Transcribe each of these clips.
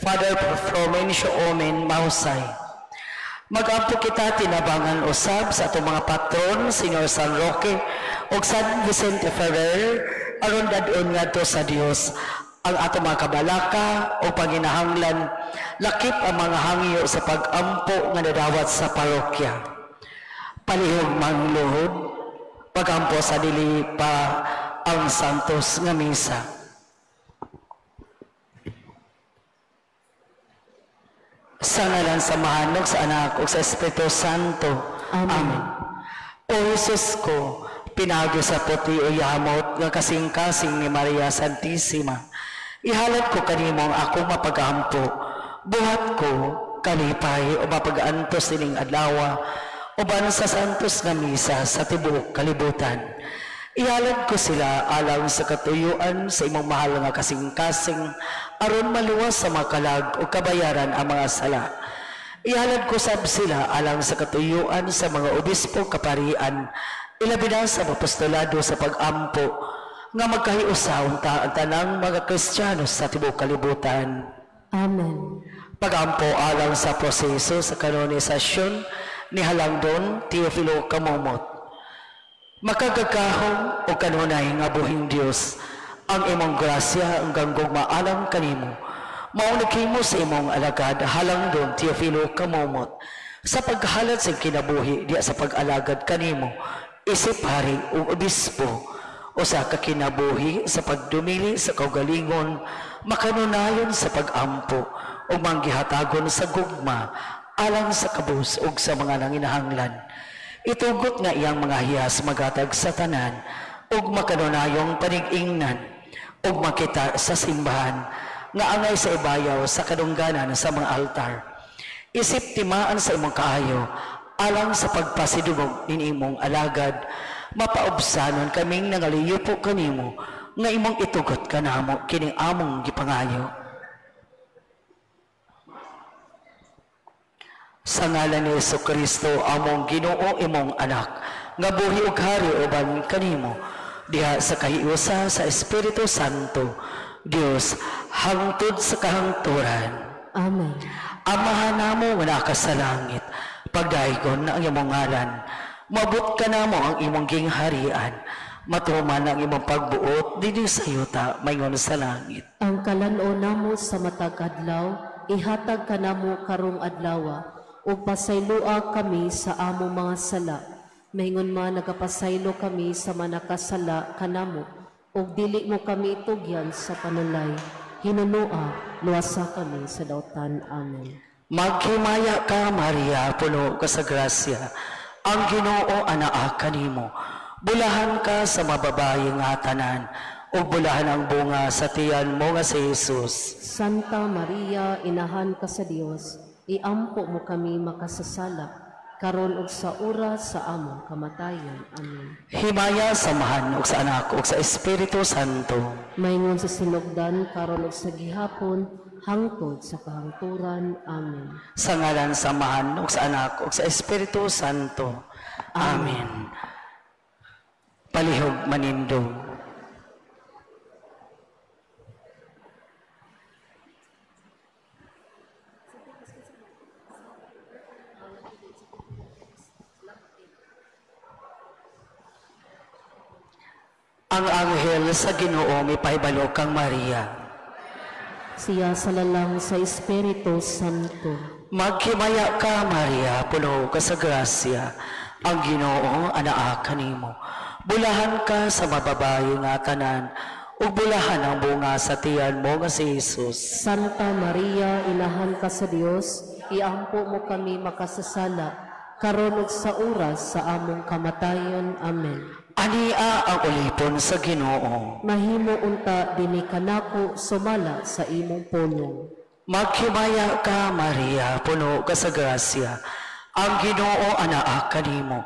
Father Promencio Omen Mahusay. Mag-ampo kita tinabangan usab sa atong mga patron, Senyor San Roque o San Vicente Ferrer, aron dadon ngadto sa Dios ang atong mga kabalaka o panginahanglan, lakip ang mga hangyo sa pag-ampo nga nadawat sa parokya. Palihog mangluhod, pag-ampo sa dili pa ang santos nga misa. Sa ngalan sa Mahanok, sa Anak, o sa Espiritu Santo. Amen. O Jesus ko, pinagyo sa puti o yamot nga kasing-kasing ni Maria Santissima, ihalad ko kanimo ang akong mapag-ampo, buhat ko, kalipay o mapag-antos sining adlaw, uban sa santos nga misa sa tibuok kalibutan. Ihalad ko sila alang sa katuyuan sa imong mahal nga kasing-kasing, aron maluwas sa makalag o kabayaran ang mga sala. Ihalad ko sab sila alang sa katuyuan sa mga obispo kaparian, ilabi na sa apostolado sa pag-ampo, nga magkahiusaw ang tanang mga Kristiyano sa tibuok kalibutan. Amen. Pag-ampo alang sa proseso sa kanonisasyon ni Halangdon Teofilo Kamomot. Makagagahong o kanunay nga buhing Dios, ang imong grasya ang ganggong maalam kanimo. Maunag mo sa imong alagad Halangdon Teofilo Kamomot sa paghalad sa kinabuhi diya sa pag-alagad kanimo, isip hari o obispo o sa kakinabuhi sa pagdumili sa kaugalingon, makanunayon sa pag-ampo o manggihatagon sa gugma alang sa kabus o sa mga nanginahanglan. Itugot nga iyang mga hiyas magatag sa tanan ug makanunayong panig-ingnan ug makita sa simbahan nga angay sa ibayaw sa kadungganan sa mga altar. Isip timaan sa imong kaayo alang sa pagpasidugog nin imong alagad, mapaubsanon kaming nangaliyupo kanimo nga imong itugot kanamo kining among gipangayo. Sa ngalan ni Jesucristo, among Ginoo imong anak, nga buhi ug hari uban kanimo, diha sa kahiusa sa Espiritu Santo, Dios hangtod sa kahangturan. Amen. Amahan namo nga naka sa langit, pagdaygon na ang imong ngalan, mabot ka namo ang imong gingharian, matuman ang imong pagbuot dinhi sa yuta mayngon sa langit. Ang kalan-o namo sa matag adlaw, ihatag kanamo karong adlaw, ug pasaylua kami sa among mga sala, maingon man nagapasaylo kami sa manakasala kanamo, ug dili mo kami itugyan sa panulay, hinunua luwasa kami sa dautan. Amen. Maghimaya ka Maria, puno ka sa grasya, ang Ginoo anaa kanimo, bulahan ka sa mababayi nga tanan, ug bulahan ang bunga sa tiyan mo nga si Jesus. Santa Maria, inahan ka sa Dios, iampo mo kami makasasala, karon ug sa oras sa among kamatayon. Amen. Himaya samahan ug sa Anak ug sa Espiritu Santo. Maingon sa sinugdan, karon ug sa gihapon, hangtod sa kahangturan. Amen. Sa ngalan samahan ug sa Anak ug sa Espiritu Santo. Amen. Palihog manindog. Ang anghel sa Ginoo mipahibalo kang Maria. Siya salalang sa Espiritu Santo. Maghimaya ka Maria, puno ka sa grasya, ang Ginoo anaa kanimo. Bulahan ka sa mababayi nga tanan, ug bulahan ang bunga sa tiyan mo nga si Jesus. Santa Maria, inahan ka sa Dios, iampo mo kami makasasala, karon ug sa oras sa among kamatayon. Amen. Ania ang ulipon sa Ginoo. Mahimo unta dinhi kanako sumala sa imong pulong. Maghimaya ka Maria, puno ka sa grasya, ang Ginoo anaa kanimo.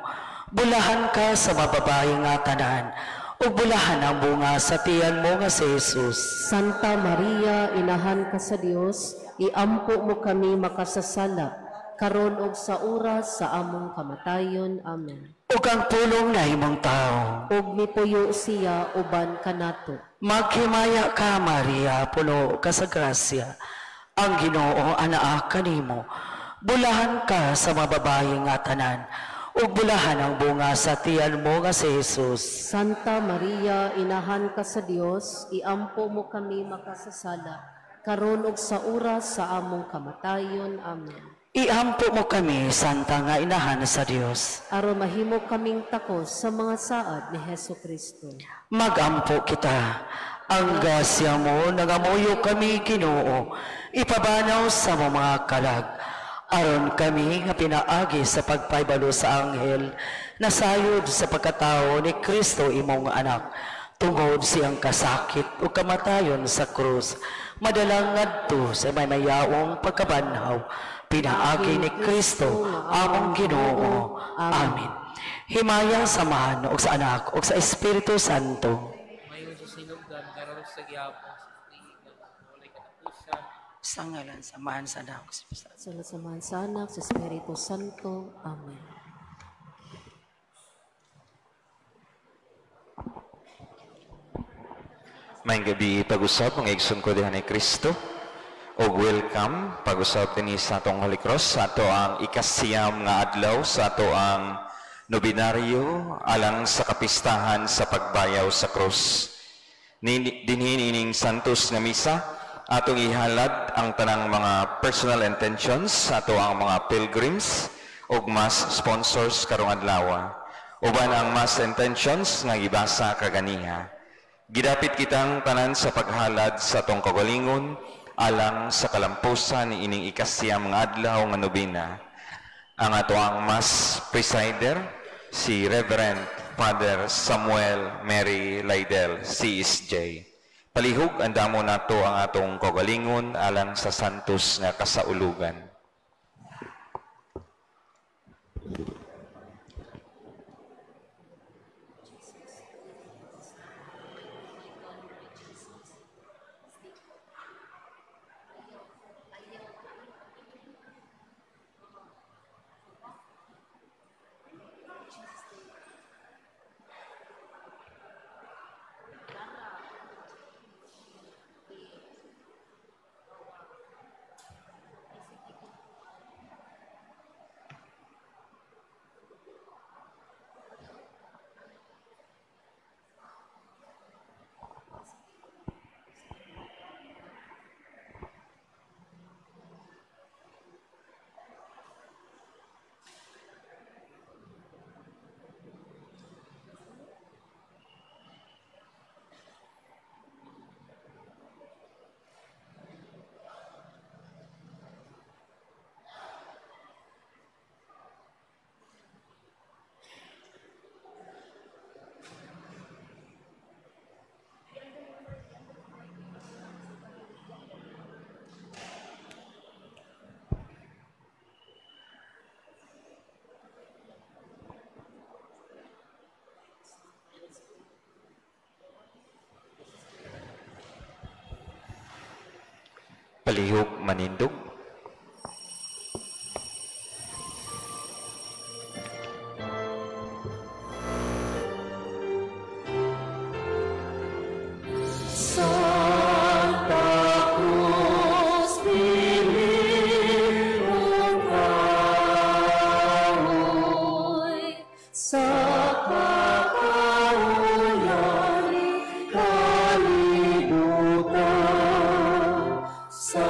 Bulahan ka sa mababayi nga tanan, ug bulahan ang bunga sa tiyan mo nga si Jesus. Santa Maria, inahan ka sa Dios, iampo mo kami makasasala, karon ug sa oras sa among kamatayon. Amen. Ug ang pulong na imong tao, ug mipuyo siya uban kanato. maghimaya ka Maria, puno ka sa grasya, Ang Ginoo anaa kanimo, bulahan ka sa mababayi nga tanan, ug bulahan ang bunga sa tiyan mo nga si Jesus. Santa Maria, inahan ka sa Dios, iampo mo kami makasasala, karon ug sa oras sa among kamatayon. Amen. Iampo mo kami, Santa nga inahan sa Dios. Aron mahimo kaming takos sa mga saad ni Hesukristo. Magampo kita. Ang grasya mo, nangamuyo kami, Ginoo, ipabanaw sa mga kalag. Aron kami nga pinaagi sa pagpaybalo sa anghel, nasayod sa pagkatao ni Kristo imong anak, tungod siyang kasakit o kamatayon sa krus, madalang ngadto sa may mayaong pagkabanhaw, pinaagi ni Kristo among Ginoo. Amen. Himaya samahan og sa anak og sa Espiritu Santo. Mayon sa sinugan, karon sa gihapon, sa tiigan, walay katapusan. Sa ngalan, samahan sa anak og sa Espiritu Santo. Sa samahan sa anak, sa Espiritu Santo. Amen. Maayong gabi pag-usap ang igsoon ko diha ni Kristo. O welcome pag-usap din sa atong Holy Cross sa ato ang ikasiyam nga adlaw sa ato ang nobinaryo alang sa kapistahan sa pagbayaw sa krus. Dinhin ining santos nga misa atong ihalad ang tanang mga personal intentions sa ato ang mga pilgrims ug mass sponsors karong adlaw. Uban ang mass intentions nga gibasa kaganiha. Gidapit kitang tanan sa paghalad sa atong kagalingon alang sa kalampusan ni ining ikasiyam nga adlaw nga nobina. Ang ato ang mass presider si Reverend Father Samuel Mary Laidel, CSJ. Palihog andamo nato ang atong kagalingon alang sa santos nga kasaulugan. Palihog manindog. Sa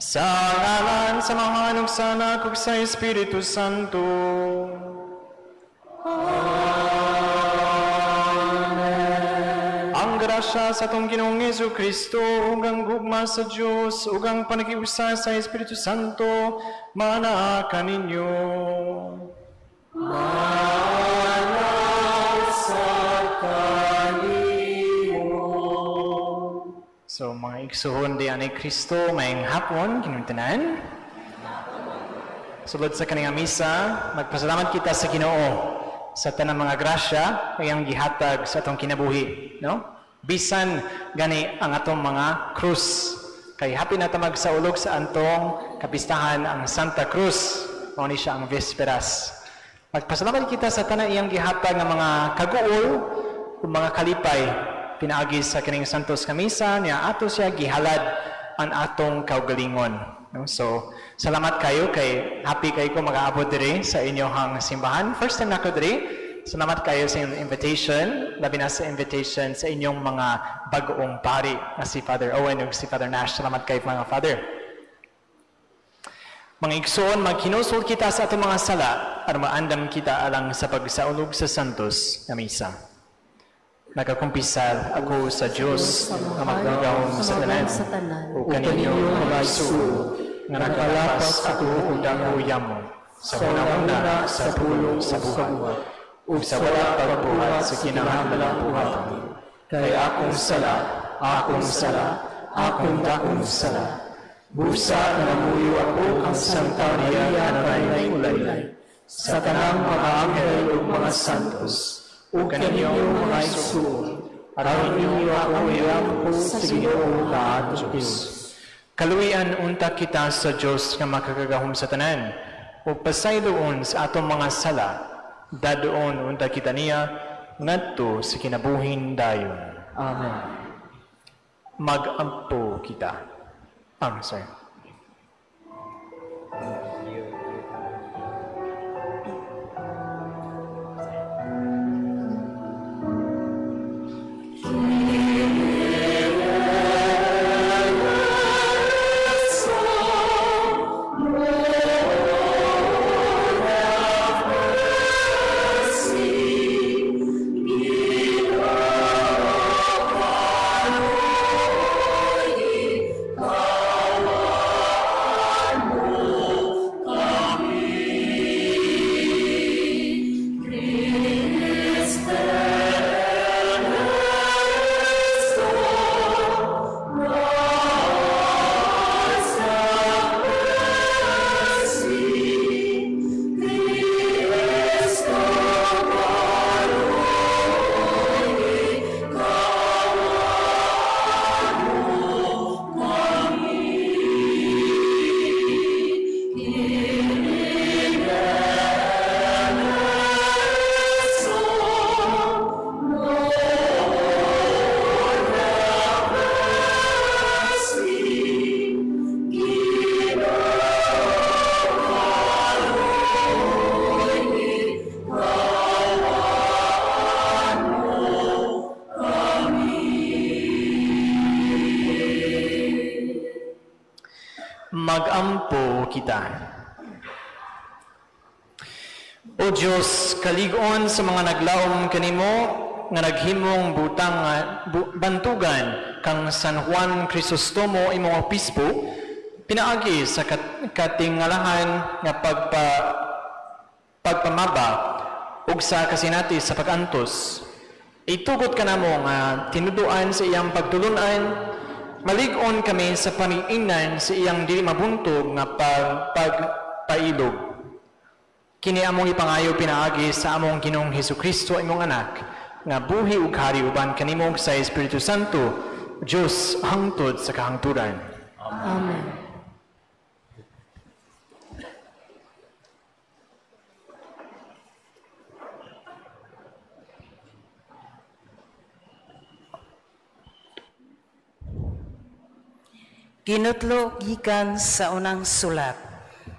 Sa ngalan sa mga anak ug sa Espiritu Santo. Amen. Ang grasya sa atong Ginoong Jesu-Kristo ug ang gugma sa Dios ug ang panagiusa sa Espiritu Santo manaa kaninyo. So, mga igsuhon diyan ni Kristo, mayang hapon, kinuntanan. Sulod sa kanang misa, magpasalamat kita sa Ginoo sa tanang mga grasya kayang gihatag sa atong kinabuhi, no? Bisan gani ang atong mga krus. Kay happy na tamag sa ulog sa antong kapistahan ang Santa Cruz. Mao ni siya ang Vesperas. Magpasalamat kita sa tanang iyang gihatag nga mga kaguol ug mga kalipay pinaagi sa kining Santos Kamisa niya ato siya gihalad ang atong kaugalingon. No? So, salamat kayo kay happy kayo ko mag-aabot diri sa inyong simbahan. First time na ko diri. Salamat kayo sa inyong invitation, labi na sa invitation sa inyong mga bagoong pari na si Father Owen ug si Father Nash. Salamat kayo mga Father. Mga igsoon, magkinusol kita sa atong mga sala para maandam kita alang sa pagsaulog sa Santos Kamisa. Nagakumpisal ako sa Diyos na magdagawon sa tanan o kaninyo mga isuo nga nakalapas ako o dakuya mo sa una-una sa pulong sa buhat o sa wala pagbuhat sa kinahanglang buhatan. Kaya akong sala, akong dakong sala. Busa na muyo ako ang Santa Maria na ulay sa tanang mga anghel o mga santos o kaninyong mga isuon, at ninyo ako iyampo sa Ginoo na ato Diyos. Kaluyan unta kita sa Diyos nga makakagahom sa tanan, o pasay doon sa atong mga sala, dadoon unta kita niya, ngadto sa kinabuhin dayon. Amen. Mag-ampo kita. Sorry. Mag-ampo kita. O Diyos, kaligon sa mga naglaom kanimo nga naghimong butang bantugan kang San Juan Crisostomo imong obispo, pinaagi sa katingalahan nga pagpamaba ug sa kasinati sa pagantos. Itugot ka namo nga tinuduan sa iyang pagtulunan. Malig-on kami sa pamiingnan sa iyang dili mabuntog nga pagpailog. Kini among ipangayo pinaagi sa among Ginoong Hesukristo imong anak, nga buhi ug hari uban kanimo sa Espiritu Santo, Dios hangtod sa kahangturan. Amen. Kinutlo gikan sa unang sulat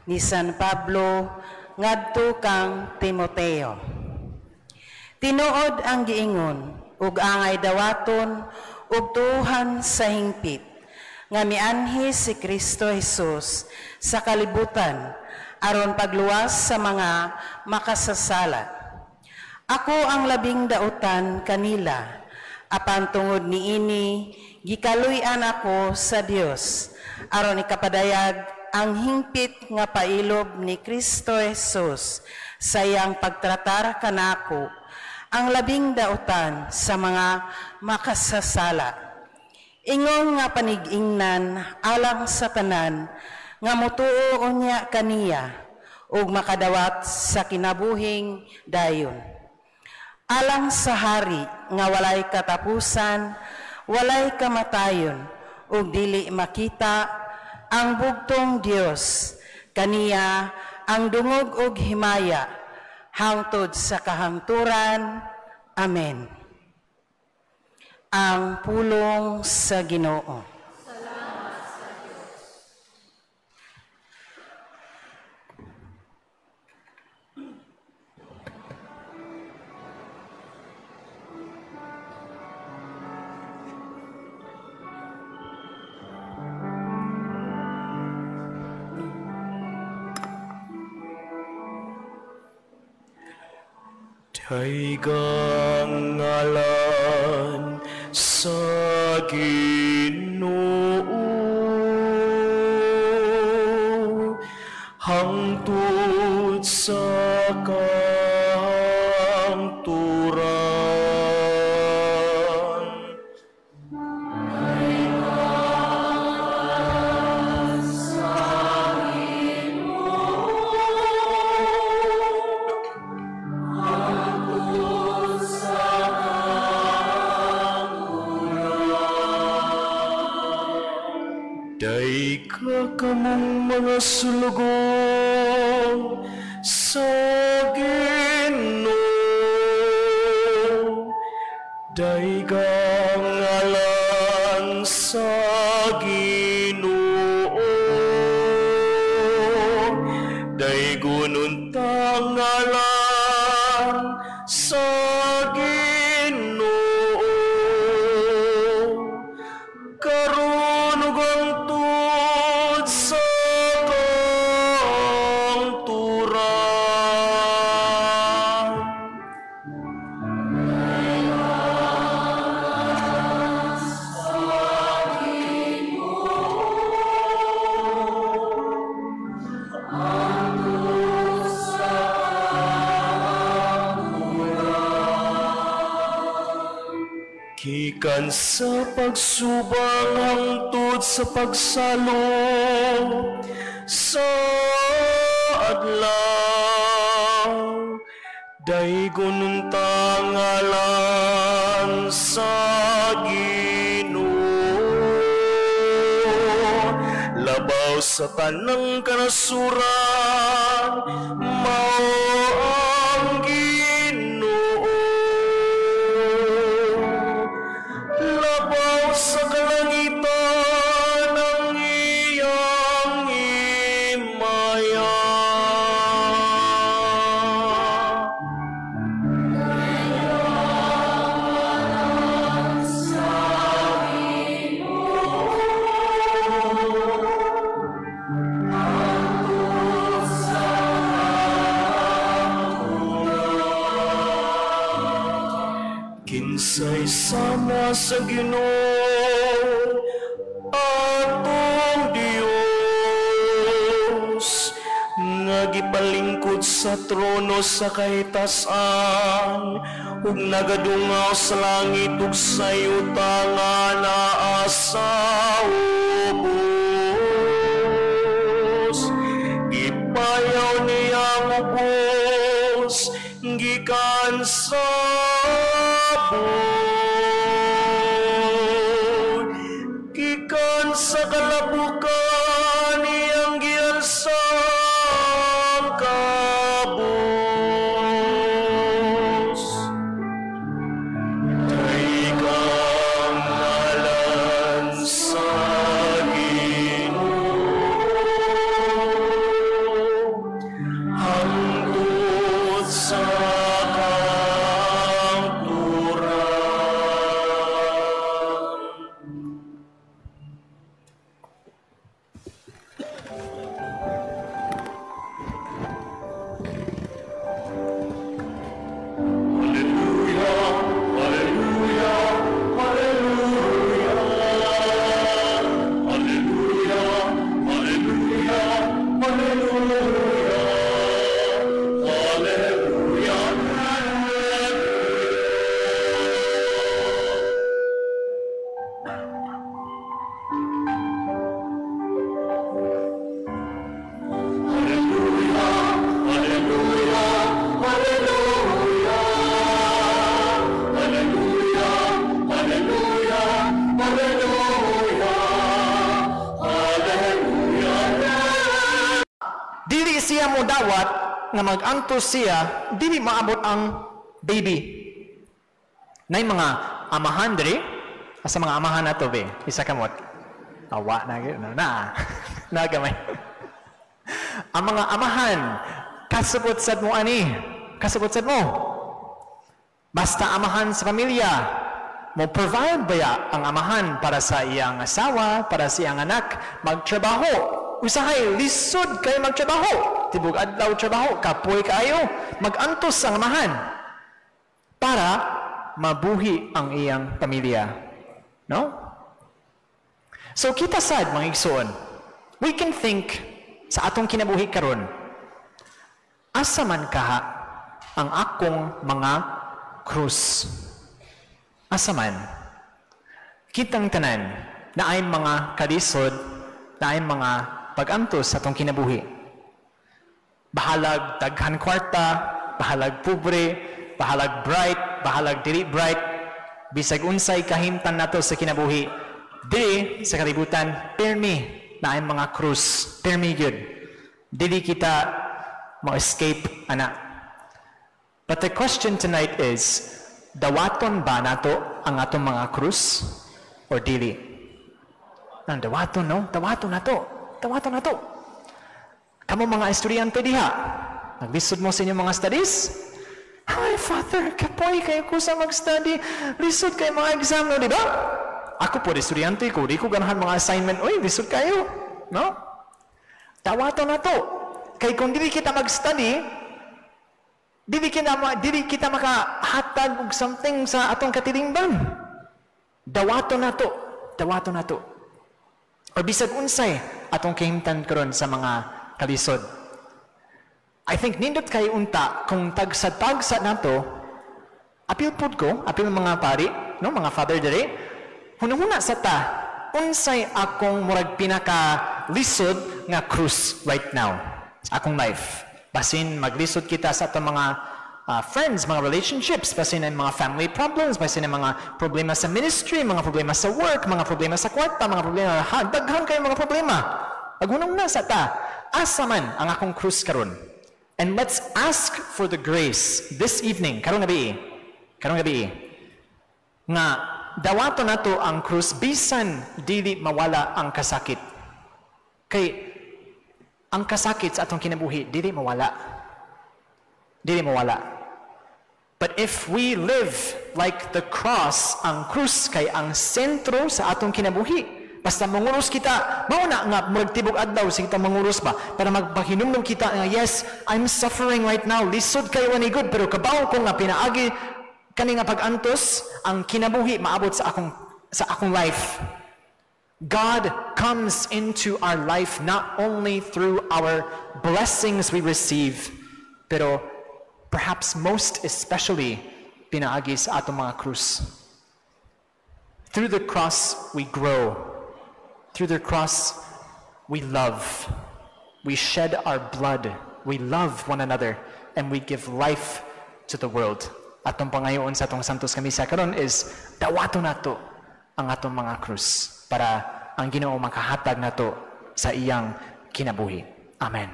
ni San Pablo ngadto kang Timoteo. Tinuod ang giingon ug angay dawaton ug tuhan sa hingpit nga mianhi si Kristo Jesus sa kalibutan aron pagluwas sa mga makasasala. Ako ang labing dautan kanila, apan tungod niini gikaluy-an ako sa Dios aron ikapadayag ang hingpit nga pailob ni Kristo Jesus sa iyang pagtratar kanako, ang labing dautan sa mga makasasala. Ingon nga panig-ingnan alang sa tanan nga motuo unya kaniya ug makadawat sa kinabuhing dayon. Alang sa hari nga walay katapusan, walay kamatayon ug dili makita ang bugtong Dios, kaniya ang dungog ug himaya hangtod sa kahangturan. Amen. Ang pulong sa Ginoo. Salamat sa Diyos. Daigang ngalan sa Ginoo, hangtod sa kahangturan. Daika kamong mga sulugong sa Ginoo, daigang ngalan sa Ginoo, daigon untang ngalan sa Ginoo, karon ug hangtod sa kahangturan. Gikan sa pagsubang hangtod sa pagsalo sa adlaw, daigon untang ngalan sa Ginoo, labaw sa tanang kanasuran mao ang Ginoo, labaw sa kalangitan ang iyang himaya. Kinsay sama sa Ginoo atong Dios, nga gipalingkod sa trono sa kahitasan ug nagadungaw sa langit ug sa yuta nga naa sa ubos. Gipayaw niya ang ubos gikan sa gikan sa kalabukan iyang giarsang kabus. Daigang ngalan sa Ginoo, hangtod sa kahangturan. mo dawat nga mag-antos siya, dili maabot ang baby. Nay mga amahan diri, asa mga amahan nato be, isa kamot. Awa na nagamay. Ang mga amahan, kasabot sad mo ani, kasabot sad mo. Basta amahan sa pamilya, mo provide ba ang amahan para sa iyang asawa, para sa iyang anak, magtrabaho. Usahay, lisod kayo magtrabaho. Tibog adlaw trabaho, kapoy kayo, mag-antos ang amahan para mabuhi ang iyang pamilya. No? So kita sad mga igsoon, we can think sa atong kinabuhi karon, asa man kaha ang akong mga krus. Asa man. Kitang tanan na ay mga kalisod, na ay mga pag-antos sa atong kinabuhi. Bahalag daghan kwarta, bahalag pobre, bahalag bright, bahalag dili bright, bisag unsay kahimtan nato sa kinabuhi. Dili sa kalibutan, permi na ay mga krus, permi gyud. Dili kita ma-escape ana. But the question tonight is, dawaton ba nato ang atong mga krus or dili? Nang dawaton, no? Dawaton nato. Dawaton nato. Kamo mga estudyante diha, naglisod mo sa inyong mga studies? Ay, Father, kapoy kayo ko sa mag-study. Lisod kayo mga exam, no, di ba? Ako po, estudyante ko, di ko ganahan mga assignment. Uy, lisod kayo. No? Dawaton nato. Kaya kung dili kita mag-study, dili kita makahatag og something sa atong katilingban. Dawaton nato. Dawaton nato. O bisag unsay atong kahimtan karon sa mga kalisod. I think nindot kay unta kung tagsa-tagsa nato, apil pud ko, apil mga pari, no, mga father dere, hunahuna sa ta, unsay akong murag pinaka lisod nga krus right now sa akong life. Basin maglisod kita sa atong mga friends, mga relationships, basin ang mga family problems, basin ang mga problema sa ministry, mga problema sa work, mga problema sa kwarta, mga problema, daghan kayo mga problema. Agunong na sa ta, asa man ang akong krus karon. And let's ask for the grace this evening, karong gabi, nga dawato nato ang krus bisan dili mawala ang kasakit. Kay ang kasakit sa atong kinabuhi dili mawala. Dili mawala. But if we live like the cross, ang krus kay ang sentro sa atong kinabuhi. Basta manguros kita, mauna nga magtibok adlaw sa kita manguros ba para magpahinumdum kita nga yes, I'm suffering right now. Lisod kayo ani good pero kabaw ko nga pinaagi kani nga pag-antos ang kinabuhi maabot sa akong life. God comes into our life not only through our blessings we receive, pero perhaps most especially pinaagi sa atong mga krus. Through the cross we grow. Through the cross, we love. We shed our blood. We love one another. And we give life to the world. Atong pangayoon sa atong Santos Kamisa karon is dawato nato ang atong mga krus para ang Ginoo makahatag nato sa iyang kinabuhi. Amen.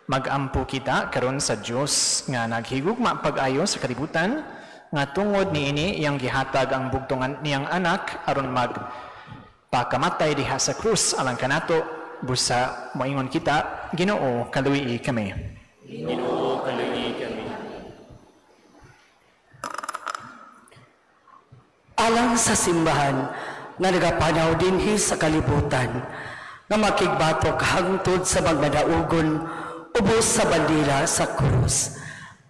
Mag-ampo kita karon sa Dios nga naghigugma pag-ayo sa kalibutan nga tungod niini iyang gihatag ang bugtongan niyang anak aron magpakamatay diha sa krus alang kanato busa moingon kita Ginoo kaluyi kami. Ginoo kaluyi kami. Alang sa simbahan nga nagapanaw dinhi sa kalibutan nga makigbatok hangtod sa magmadaugon ubos sa bandila sa krus.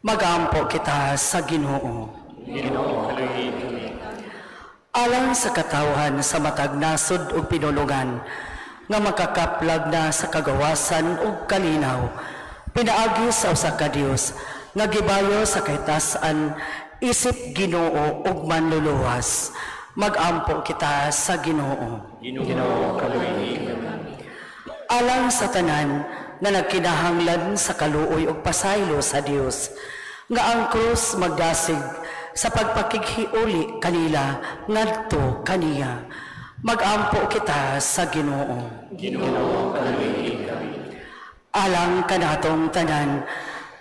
Magampo kita sa Ginoo. Ginoo kaluyi kami. Alang sa katawhan sa matag nasod ug pinulungan nga makakaplag na sa kagawasan ug kalinaw pinaagi sa usa ka Dios nga gibayo sa kahitasan isip Ginoo ug manluluwas. Magampo kita sa Ginoo. Ginoo kaluyi kami. Alang sa tanan nga nagkinahanglan sa kaluoy ug pasaylo sa Dios nga ang krus magdasig sa pagpakighiuli kanila ngadto kaniya. Mag-ampo kita sa Ginoo. Ginoo, kaluoy kami. Alang kanatong tanan,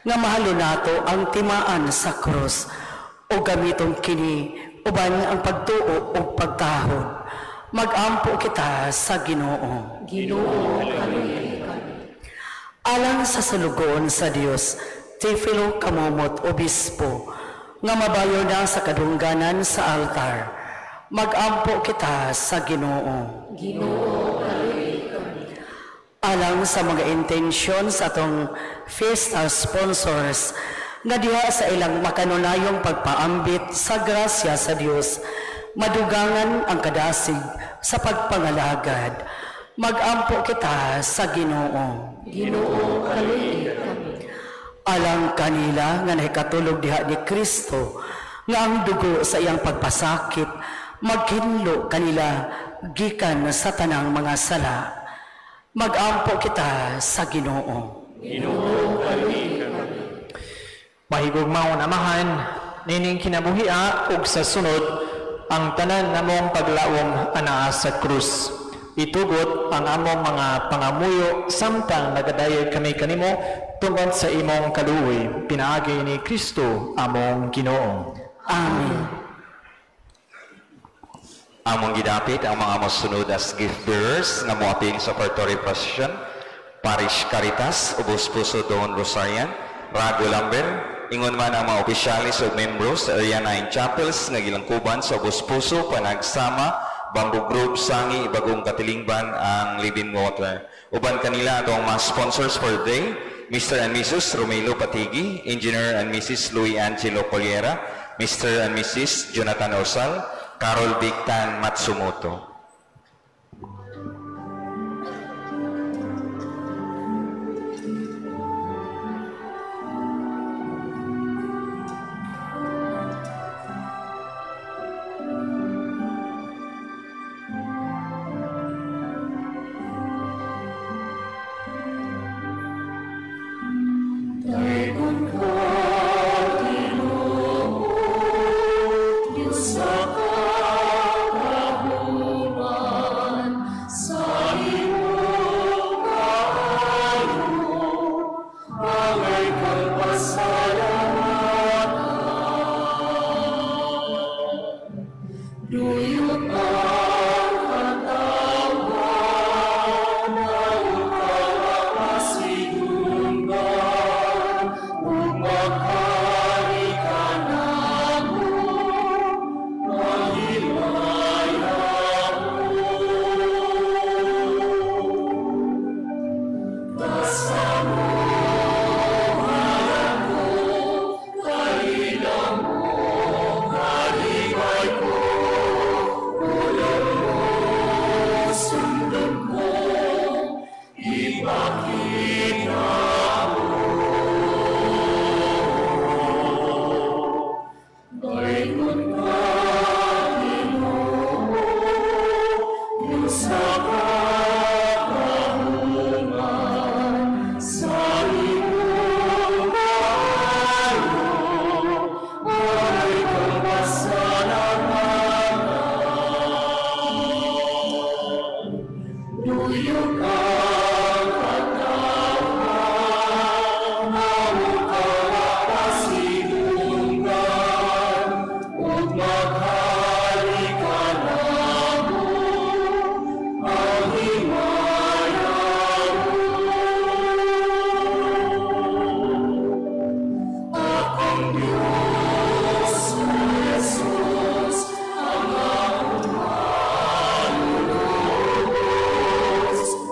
nga mahalo nato ang timaan sa krus, o gamitong kini, uban ang pagtuo o pagtahod. Mag-ampo kita sa Ginoo. Ginoo, kaluoy kami. Alang sa salugoon sa Dios, Teofilo Kamomot, Obispo, nga mabayo na sa kadungganan sa altar, mag-ampo kita sa Ginoo. Ginoo, kaluoy kami. Alang sa mga intensyon sa atong fiesta sponsors, nga diha sa ilang makanunayong pagpaambit sa grasya sa Dios, madugangan ang kadasig sa pagpangalagad, mag-ampo kita sa Ginoo. Ginoo, kaluoy kami. Alang kanila nga nahikatulog diha ni Kristo, nga ang dugo sa iyang pagpasakit, maghinlo kanila gikan sa tanang mga sala. Mag-ampo kita sa Ginoo. Ginoo, kaluoy kami. Mahigugmaon amahan, nining kinabuhia ug sa sunod, ang tanan namong paglawom anaa sa krus. Itugot ang among mga pangamuyo samtang nagadayeg kami kanimo tungod sa imong kaluoy. Pinaagi ni Kristo among Ginoo. Amen. Among gidapit ang mga mosunod as gift bearers nga moaping sa Partory Procession, Parish Caritas, Ubos Puso Don Rosarian, Rago Lamber, ingon man ang mga opisyalis o membros sa Area 9 Chapels nga gilangkuban sa Ubos Puso, Panagsama, Bamboo Group, Sangi, Bagong Katilingban, ang Living Water. Uban kanila atong mga sponsors for the day, Mr. and Mrs. Romelo Patigi, Engineer and Mrs. Louis Angelo Poliera, Mr. and Mrs. Jonathan Osal, Carol Victan Matsumoto.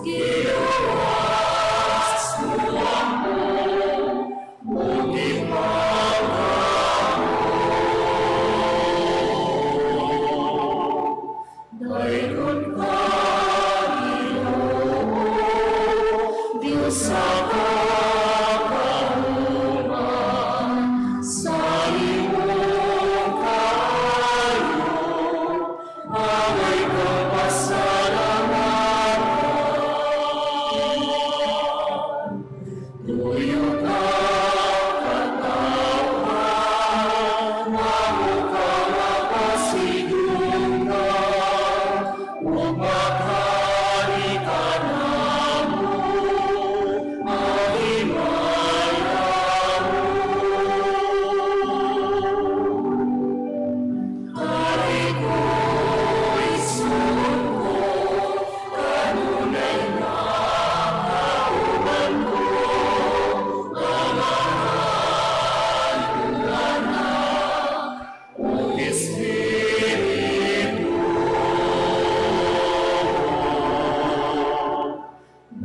Give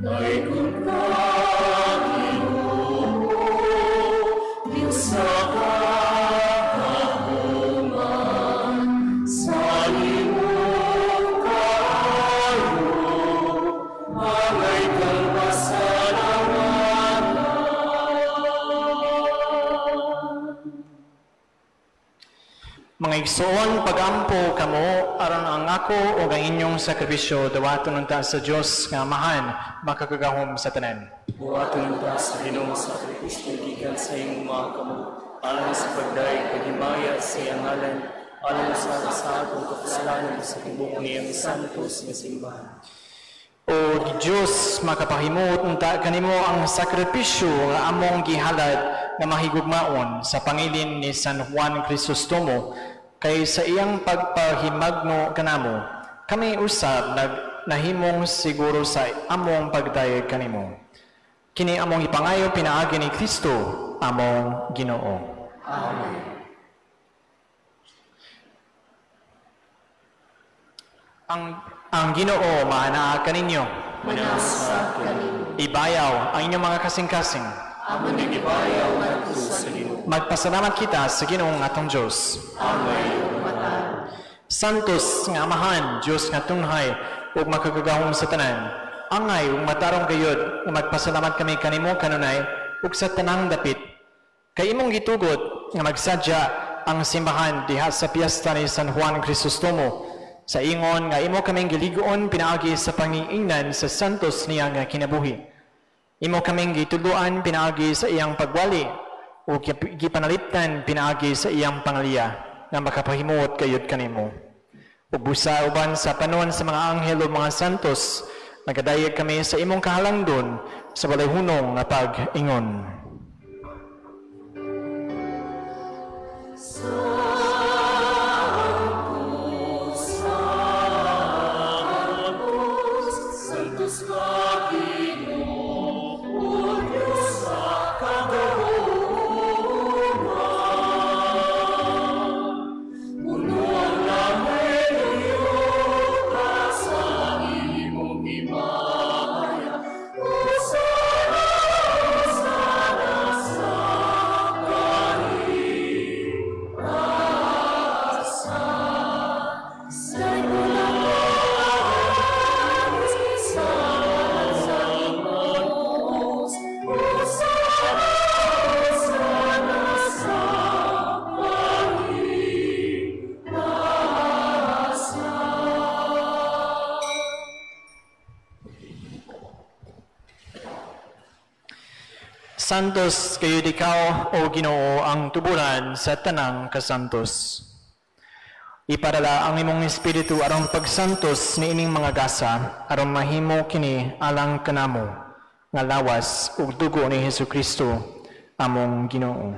Mga igsoon, pagampo kamo aron ang ako o ang inyong sakripisyo dawaton unta sa Dios nga Amahan makakagahom sa tanan. Buhaton ta sa Ginoo sa sakripisyo gikan sa imong mga kamot, alang sa pagdayeg paghimaya sa iyang ngalan, alang sa atong kapasalanan sa tibuok niyang santos nga simbahan. O Diyos, makapahimot unta kanimo ang sakripisyo nga among gihalad nga mahigugmaon sa pangilin ni San Juan Crisostomo kay sa iyang pagpahimagno kanamo kami usab nahimong siguro sa among pagdayeg kanimo. Kini among ipangayo pinaagi ni Kristo among Ginoo. Amen. Ang Ginoo maanaa kaninyo. Manasa kanimo. Ibayaw ang inyong mga kasing-kasing. Amon ibayaw ngadto sa Ginoo. Magpasalamat kita sa Ginoong atong Dios. Amen. Santos nga Amahan, Dios nga tunhay ug makagagahom sa tanan. Angay ug matarong gayud nga magpasalamat kami kanimo kanunay ug sa tanang dapit. Kay imong gitugot nga magsadya ang simbahan diha sa piyesta ni San Juan Crisostomo. Sa ingon nga imo kaming giligoon pinaagi sa pangiingnan sa santos niya nga kinabuhi. Imo kaming gituluan pinaagi sa iyang pagwali o gipanaliptan pinaagi sa iyang pangaliya nga makapahimot kayod kanimo. Ug busa uban sa panon sa mga anghel o mga santos, nagadayeg kami sa imong kahalangdon sa walay hunong nga pag-ingon. Santos kayo ikaw o Ginoo ang tuburan sa tanang kasantos. Ipadala ang imong espiritu aron pagsantos ni ining mga gasa aron mahimo kini alang kanamo nga lawas ug dugo ni Hesukristo among Ginoo.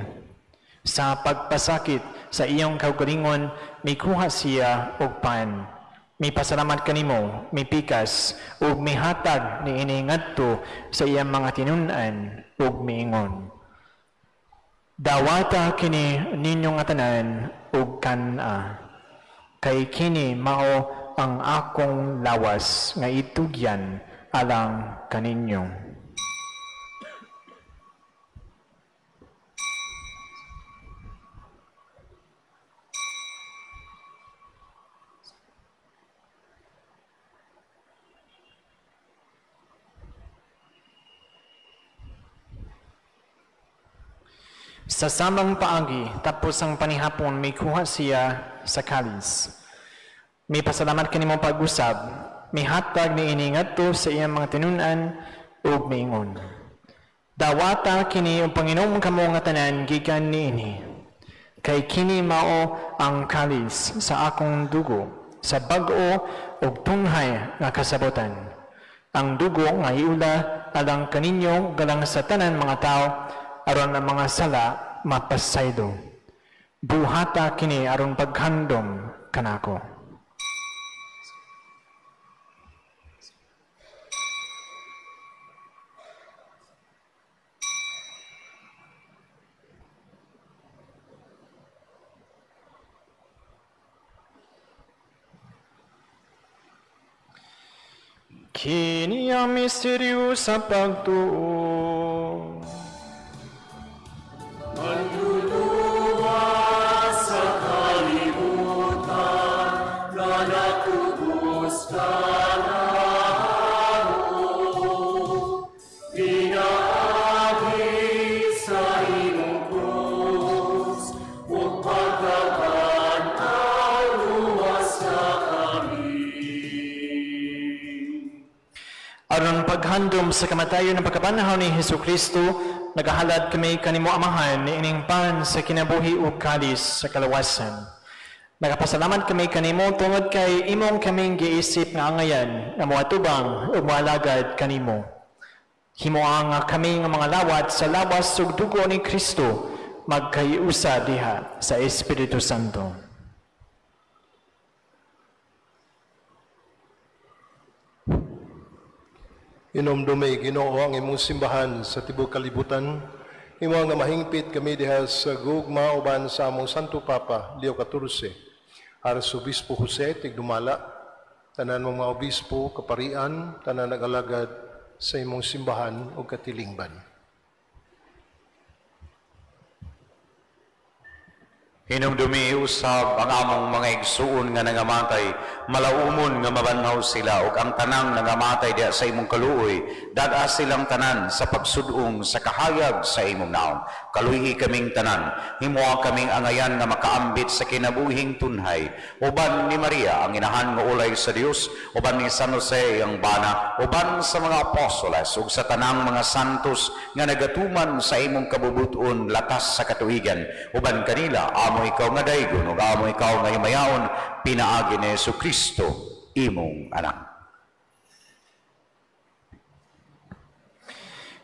Sa pagpasakit sa iyong kaugalingon mikuha siya og pan. May pasalamat kanimo, may pikas, ug may hatag ni ini ngadto sa iyang mga tinun-an ug miingon. Dawata kini ninyong atanan ug kan-a. Kay kini mao ang akong lawas nga itugyan alang kaninyo. Sa samang paagi, tapos ang panihapon, may kuha siya sa kalis. May pasalamat kanimo pag-usab, may hatag ni iningadto sa iyang mga tinunan ug miingon. Dawata kini ang Panginoon kamo nga tanan gikan niini. Kay kini mao ang kalis sa akong dugo, sa bag-o ug tunhay nga kasabotan. Ang dugo nga iula alang kaninyo galang sa tanan mga tao aron ang mga sala mapasaydo. Buhata kini aron paghandom kanako. Kini ang misteryo sa pagtuo. Manluluwa sa kalibutan, na natubos ka na araw. Pinaagi sa iyong krus, o pagkakan ang luwas na kami. Aron paghandom sa kamatayon ng pagkapanahon ni Hesus Kristo, nagahalad kami kanimo Amahan ni ining pan sa kinabuhi ug kalis sa kalawasan. Nagapasalamat kami kanimo tungod kay imong kaming giisip nga angayan na moatubang ug moalagad kanimo. Himuang nga kami nga mga lawat sa lawas ug dugo ni Kristo magkayusa diha sa Espiritu Santo. Inomdumay Ginoo ang imong simbahan sa tibuok kalibutan. Imo nga mahingpit kami diha sa gugma uban sa among Santo Papa Leo XIV, Arsobispo Jose Tigdumala, tanan mong mga obispo, kaparian, tanan nagalagad sa imong simbahan o katilingban. Hinumdumi usab ang among mga igsuon nga nangamatay, malaumon nga mabanhaw sila, ug ang tanang nangamatay diha sa imong kaluoy, daga silang tanan sa pagsudong sa kahayag sa imong naong. Kaluhi kaming tanan, himuha kaming angayan nga makaambit sa kinabuhing tunhay, uban ni Maria ang inahan nga ulay sa Dios, uban ni San Jose ang bana, uban sa mga apostoles, ug sa tanang mga santos nga nagatuman sa imong kabubuton latas sa katuigan, uban kanila amo ikaw nga daygon ug amo ikaw nga himayaon, pinaagi ni Hesus Kristo imong anak.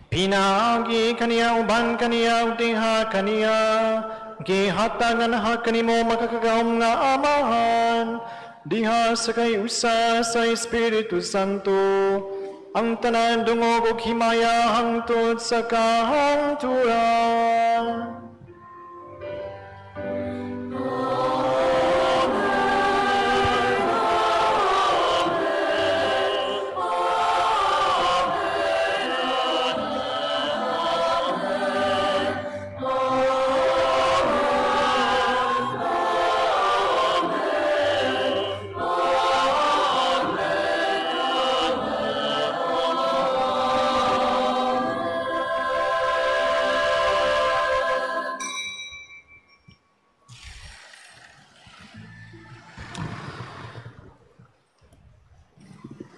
Pinaagi kaniya uban kaniya ug diha kaniya gihatag na kanimo makakagahom nga Amahan diha sa kayusa sa Espiritu Santo ang tanan dungog ug himaya hangtod sa kahangturan.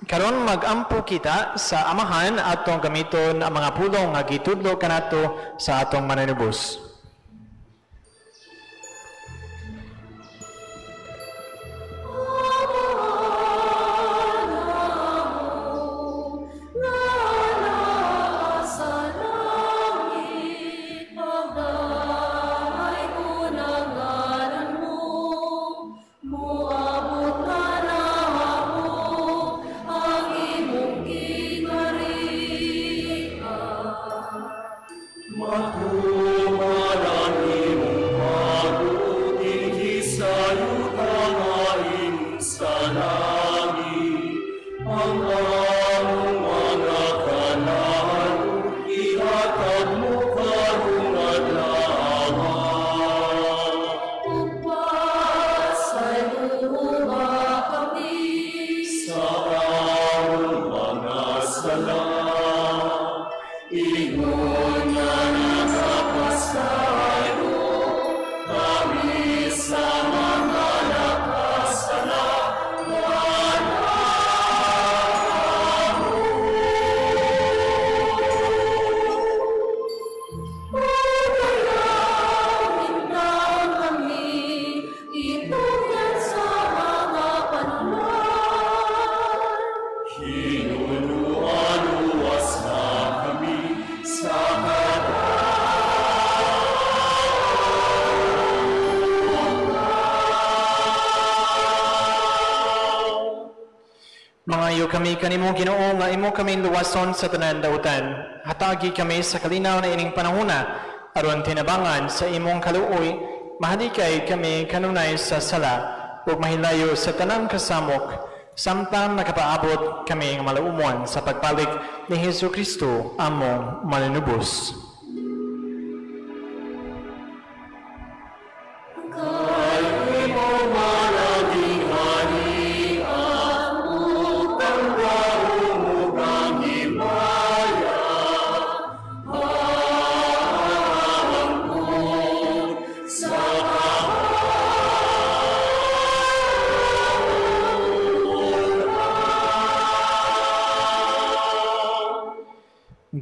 Karon magampo kita sa Amahan atong gamiton ang mga pulong nga gitudlo kanato sa atong mananubos. Mangayo kami kanimo Ginoo nga imo kami luwason sa tanan dautan. Hatagi kami sa kalinaw na ining panahuna aron tinabangan sa imong kaluoy, mahalikay kami kanunay sa sala ug mahilayo sa tanang kasamok samtang nakapaabot kami ng malaumuan sa pagbalik ni Hesu Kristo among manunubos.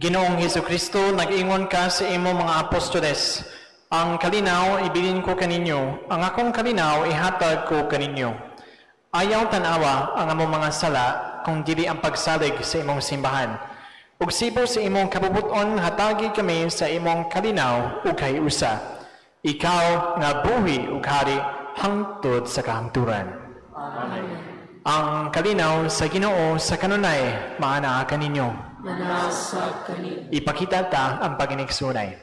Ginoong Hesu Kristo, nag-ingon ka sa imo mga apostoles, ang kalinaw ibilin ko kaninyo, ang akong kalinaw ihatag ko kaninyo. Ayaw tanawa ang among mga sala kung dili ang pagsalig sa imong simbahan. Ug sibo sa imong kabubuton hatagi kami sa imong kalinaw ug kay usa. Ikaw nga buhi ug hari hangtod sa kahangturan. Amen. Ang kalinaw sa Ginoo sa kanunay maana kaninyo. Manasag kanin. Ipakita ta ang paginiksunay.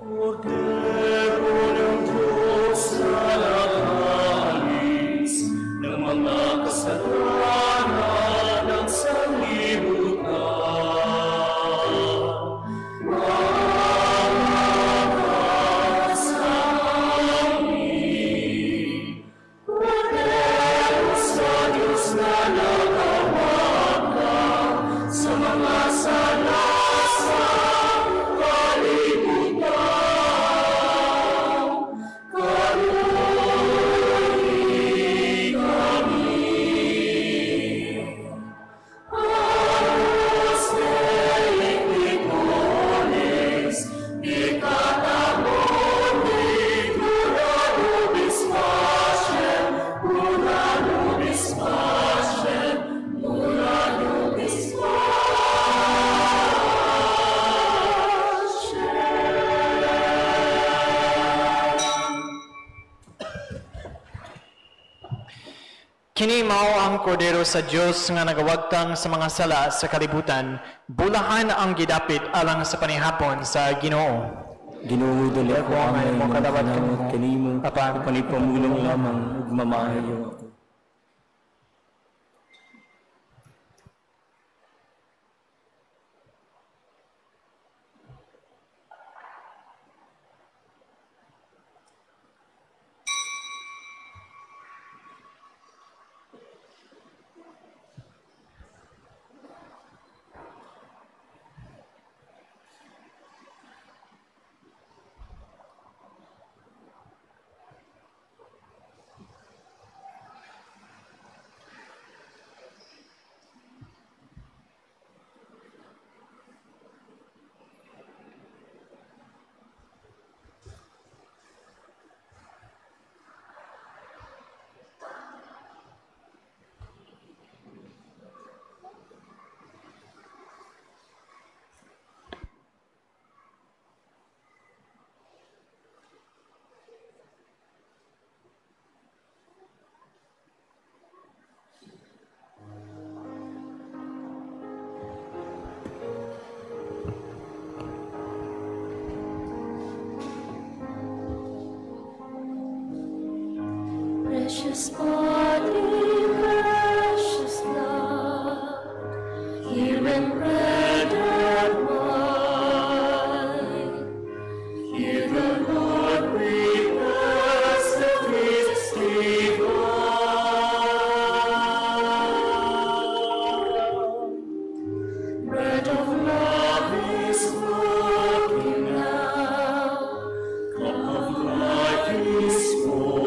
Cordero ng Diyos na nag-alis ng mga kasalanan ng sanlibutan. Kini mao ang kordero sa Dios nga nagawagtang sa mga sala sa kalibutan, bulahan ang gidapit alang sa panihapon sa Ginoo. Ginoo dali ako ang imong kadawat kanimo, panipamulong lamang ug mamahayo. Precious body, precious blood, here in bread and wine. Here the Lord prepares the feast divine. Bread of love is working now, cup of life is full.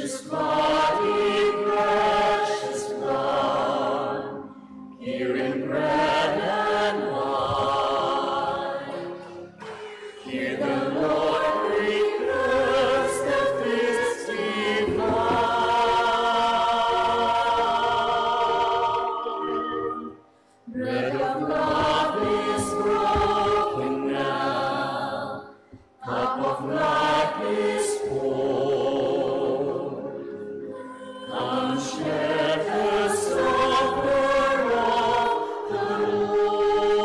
precious body, precious blood, here in bread and wine. Hear the Lord rehearse the feast divine. Bread of love is broken now, cup of life is poured. Come share the supper of the Lord.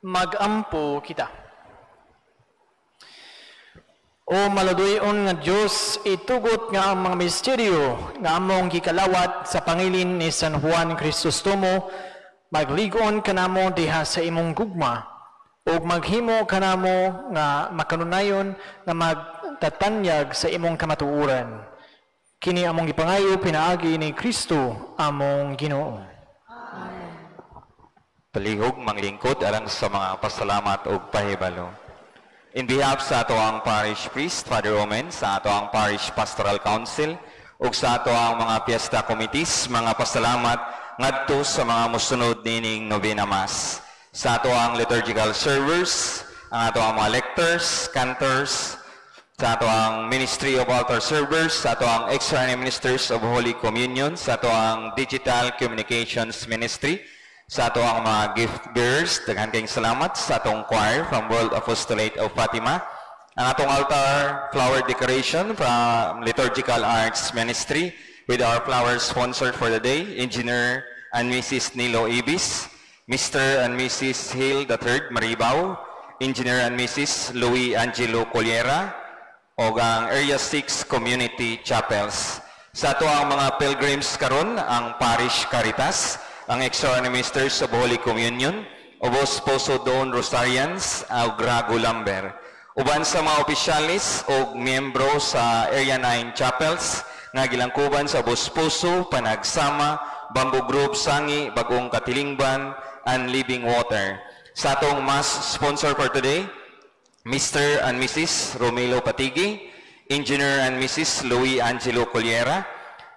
Magampo kita. O maladuyon nga Diyos, itugot nga ang mga misteryo nga among gikalawat sa pangilin ni San Juan Crisostomo, magligon kanamo diha sa imong gugma, o maghimo kanamo nga makanunayon nga magtatanyag sa imong kamatuuran. Kini among gipangayo pinaagi ni Kristo among Ginoo. Palihog manglingkod alang sa mga pasalamat o pahibalo. In behalf sa ato ang Parish Priest, Father Omen, sa ato ang Parish Pastoral Council, ug sa ato ang mga Fiesta Committees, mga pasalamat ngadto sa mga musunod nining Novena Mass. Sa ato ang liturgical servers, ang ato ang mga lectors, cantors, sa ato ang Ministry of Altar Servers, sa ato ang Extra Ministers of Holy Communion, sa ato ang Digital Communications Ministry, sa ato ang mga gift bearers, daghan kayong salamat sa atong choir from World Apostolate of Fatima, ang atong altar flower decoration from Liturgical Arts Ministry with our flower sponsor for the day, Engineer and Mrs. Nilo Ibis, Mr. and Mrs. Hill III Maribao, Engineer and Mrs. Louis Angelo Colliera, o ang Area 6 Community Chapels. Sa ato ang mga pilgrims karon, ang Parish Caritas, ang Extra Ministers of Holy Communion, Obos Poso Don Rosarians, Grago Lamber. Uban sa mga opisyalis o miyembro sa Area 9 Chapels, nga gilangkuban sa Obos Poso, Panagsama, Bamboo Grove, Sangi, Bagong Katilingban, and Living Water. Sa atong mass sponsor for today, Mr. and Mrs. Romelo Patigi, Engineer and Mrs. Louis Angelo Colliera,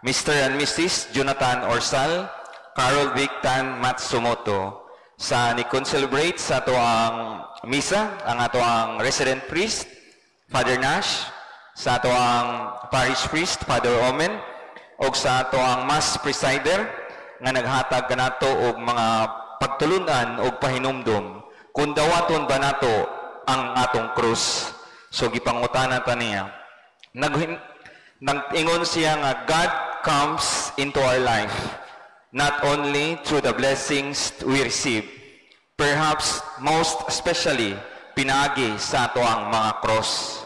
Mr. and Mrs. Jonathan Orsal, Carol Victan Matsumoto. Sa ni-concelebrate sa ato ang misa, ang ato ang resident priest, Father Nash, sa ato ang parish priest, Father Omen, o sa ato ang mass presider, nga naghatag kanato og mga pagtulunan o pahinumdum. Kung dawaton ba nato ang atong krus? So gipangutanan ta niya. Nag-ingon siya nga God comes into our life not only through the blessings we receive, perhaps most especially pinagi sa ato ang mga cross.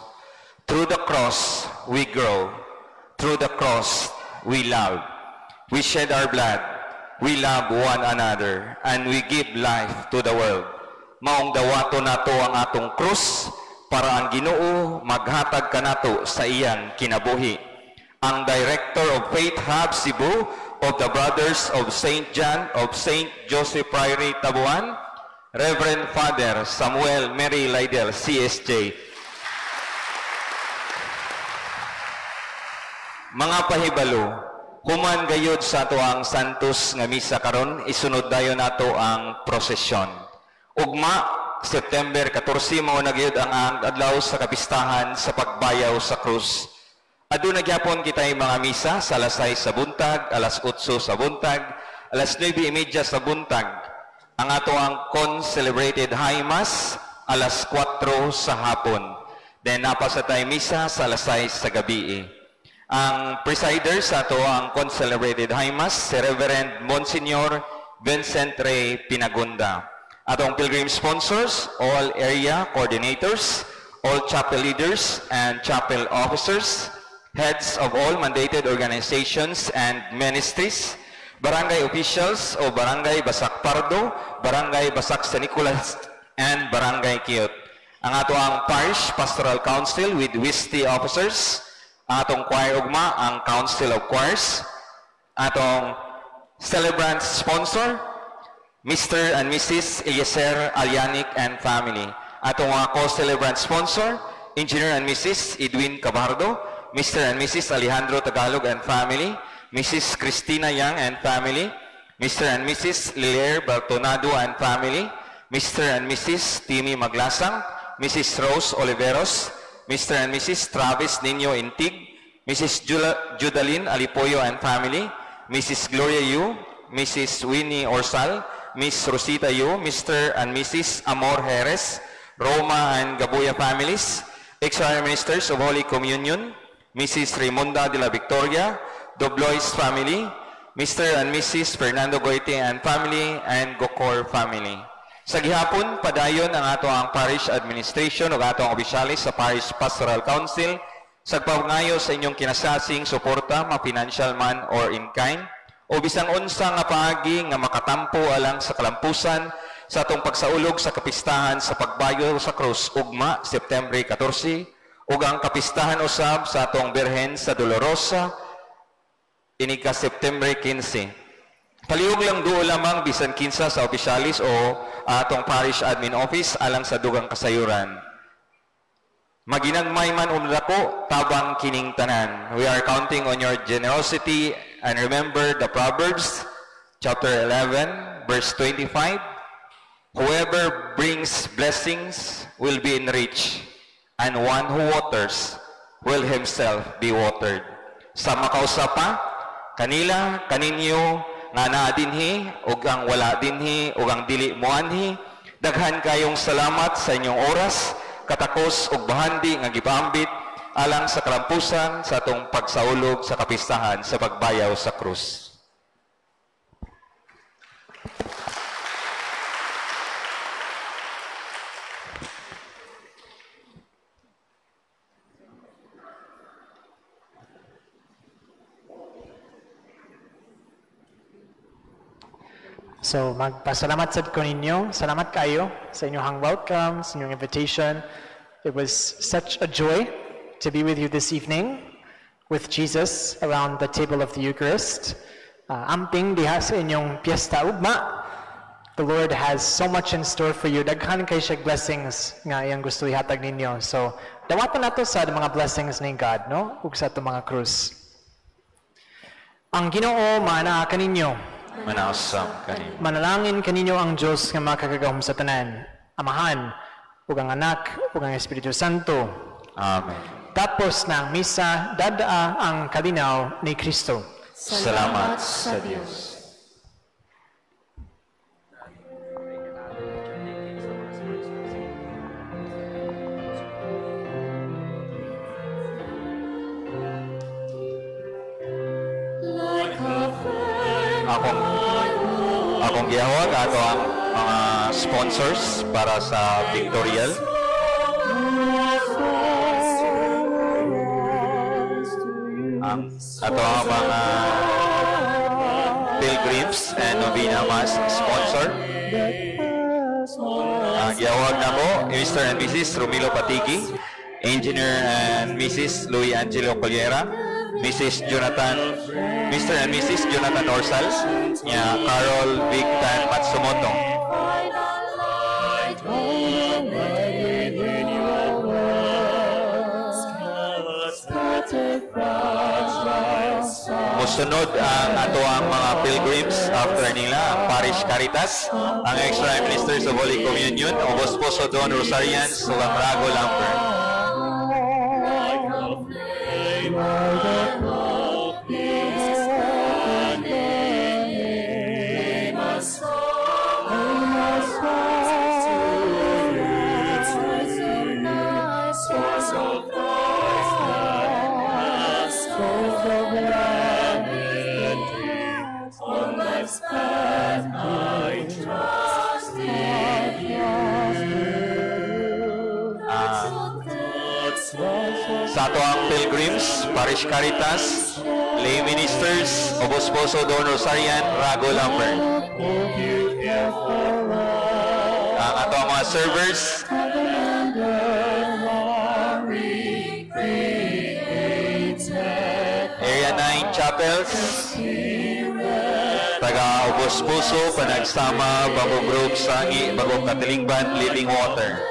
Through the cross we grow. Through the cross we love. We shed our blood. We love one another and we give life to the world. Maong dawato nato ang atong krus para ang Ginoo maghatag kanato sa iyang kinabuhi. Ang Director of Faith Hub Cebu of the Brothers of St. John of St. Joseph Priory Tabuan, Reverend Father Samuel Mary Lydell, CSJ. Mga pahibalo, human gayud sa ato ang Santos nga misa karon, isunod dayon nato ang prosesyon. Ugma, September 14 mao na gayud ang adlaw sa kapistahan sa pagbayaw sa krus. Aduna gyapon kitay mga misa sa alas 6 sa buntag, alas 8 sa buntag, alas 9:30 sa buntag. Ang ato ang con-celebrated High Mass, alas 4 sa hapon. Then napasa tayo misa sa alas 6 sa gabi. Ang presider sa ato ang con-celebrated High Mass, si Reverend Monsignor Vincent Ray Pinagunda. Atong pilgrim sponsors, all area coordinators, all chapel leaders and chapel officers, heads of all mandated organizations and ministries, barangay officials o barangay Basak Pardo, barangay Basak San Nicolas, and barangay Kiyot. Ang ato ang Parish Pastoral Council with WISTI officers, Atong choir ugma, ang Council of Choirs. Atong celebrant sponsor, Mr. and Mrs. Eliezer Alianic and family. Atong mga co-celebrant sponsor, Engineer and Mrs. Edwin Cabardo, Mr. and Mrs. Alejandro Tagalog and family, Mrs. Cristina Yang and family, Mr. and Mrs. Liler Baltonado and family, Mr. and Mrs. Timmy Maglasang, Mrs. Rose Oliveros, Mr. and Mrs. Travis Nino Intig, Mrs. Judalyn Alipoyo and family, Mrs. Gloria Yu, Mrs. Winnie Orsal, Miss Rosita Yu, Mr. and Mrs. Amor Jerez, Roma and Gabuya families, ex-Prime Ministers of Holy Communion, Mrs. Raimonda de la Victoria, Doblois family, Mr. and Mrs. Fernando Goite and family, and Gokor family. Sa gihapon, padayon ang ato ang Parish Administration o ato ang opisyalis sa Parish Pastoral Council sa pagngayo sa inyong kinasasing suporta, ma-financial man or in kind, o bisang unsa nga paagi nga makatampo alang sa kalampusan sa atong pagsaulog sa kapistahan sa pagbayo sa krus ugma September 14 ug ang kapistahan usab sa atong Birhen sa Dolorosa inika September 15. Palihog lang duo lamang bisan kinsa sa opisyalis o atong parish admin office alang sa dugang kasayuran. Maginagmay man umdako tabang kining tanan. We are counting on your generosity and remember the Proverbs chapter 11 verse 25. Whoever brings blessings will be enriched, and one who waters will himself be watered. Sa makausapa, kanila, kaninyo, nga naa dinhi, ug ang wala dinhi, ug ang dili moanhi, daghan kayong salamat sa inyong oras, katakos ug bahandi nga gipaambit alang sa kalampusan sa atong pagsaulog sa kapistahan sa pagbayaw sa krus. So, magpasalamat sad ko ninyo. Salamat kayo sa inyong welcome, sa inyong invitation. It was such a joy to be with you this evening with Jesus around the table of the Eucharist. Amping diha sa inyong piyesta ugma. The Lord has so much in store for you. Daghan kay siya blessings nga iyang gusto ihatag ninyo. So, dawatan nato sa mga blessings ni God, no? Ug sa itong mga krus. Ang Ginoo maanaa kaninyo. Manausam kaninyo. Manalangin kaninyo ang Diyos nga makakagahom sa tanan, Amahan, ug ang Anak, ug ang Espiritu Santo. Amen. Tapos ng misa, dadaa ang kalinaw ni Kristo. Salamat sa Diyos. Akong gihawag ato ang mga sponsors para sa pictorial. Ato ang mga pilgrims and novena mass sponsor. Ang gihawag na mo, Mr. and Mrs. Romilo Patigi, Engineer and Mrs. Louis Angelo Colliera, Mr. and Mrs. Jonathan Orsal, Carol Victan Matsumoto. Musunod ang ato ang mga pilgrims after nila, ang Parish Caritas, ang ex-Prime Ministers of Holy Communion, Obispo Don Rosarians, ug ang Rago Lambert. Sa ato ang pilgrims, Parish Caritas, lay ministers, Obispo Don Rosarian, Rago Lambert. Ang ato ang mga servers, chapels, taga-ubos puso, panagsama, bagong group, sangi, bagong katilingban, living water.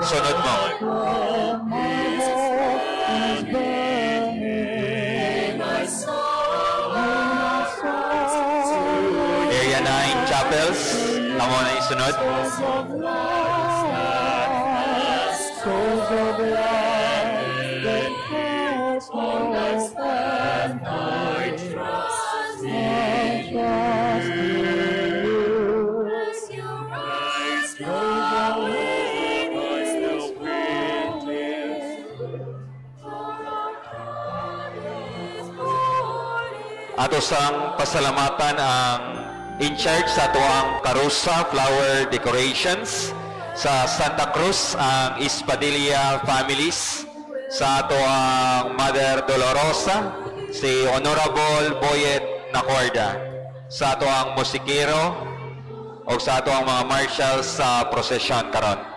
Sunod mo. Area 9 chapels, amo na isunod. Ato sang pasalamatan ang in charge sa ato ang Karusa Flower Decorations sa Santa Cruz, ang Espadilla families, sa ato ang Mother Dolorosa, si Honorable Boyet Nacorda, sa ato ang musikero o sa ato ang mga marshals sa prosesyon karon.